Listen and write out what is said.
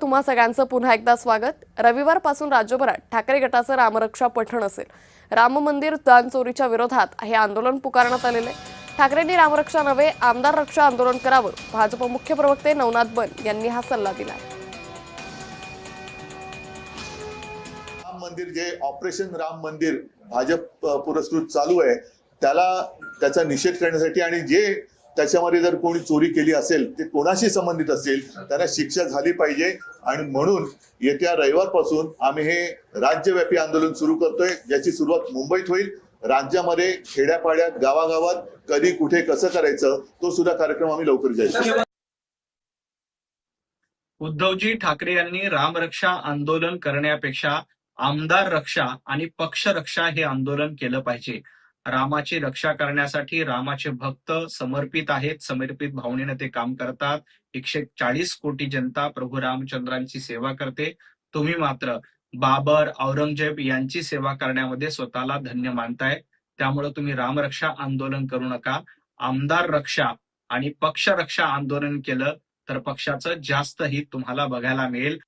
तुम्हा सगळ्यांचं पुन्हा एकदा स्वागत। रविवारपासून राज्यभरात ठाकरे गटाचं रामरक्षा पठण असेल। राम मंदिर दान चोरीच्या विरोधात हे आंदोलन पुकारण्यात आलेले। ठाकरेंनी रामरक्षा नव्हे आमदार रक्षा आंदोलन करावं, भाजप मुख्य प्रवक्ते नवनाथ बन यांनी हा सल्ला दिला। राम मंदिर जे ऑपरेशन राम मंदिर भाजप पुरस्कृत चालू आहे त्याचा निषेध करण्यासाठी आणि जे त्याच्यामध्ये जर कोणी चोरी केली असेल ते कोणाशी संबंधित असेल त्यांना शिक्षा झाली पाहिजे आणि म्हणून येत्या रविवारपासून आम्ही हे राज्यव्यापी आंदोलन सुरू करतोय, ज्याची सुरुवात मुंबईत होईल। राज्यामध्ये खेड्यापाड्यात गावागावात कधी कुठे कसं करायचं तो सुद्धा कार्यक्रम आम्ही लवकर जायचं। उद्धवजी ठाकरे यांनी रामरक्षा आंदोलन करण्यापेक्षा आमदार रक्षा आणि पक्ष रक्षा हे आंदोलन केलं पाहिजे। रामाची रक्षा करण्यासाठी रामाचे भक्त समर्पित आहेत, समर्पित भावनेने ते काम करतात। 140 कोटी जनता प्रभू रामचंद्रांची सेवा करते। तुम्ही मात्र बाबर, औरंगजेब यांची सेवा करण्यामध्ये स्वतःला धन्य मानताय। त्यामुळे तुम्ही रामरक्षा आंदोलन करू नका। आमदार रक्षा आणि पक्ष रक्षा आंदोलन केलं तर पक्षाचं जास्त हित तुम्हाला बघायला मिळेल।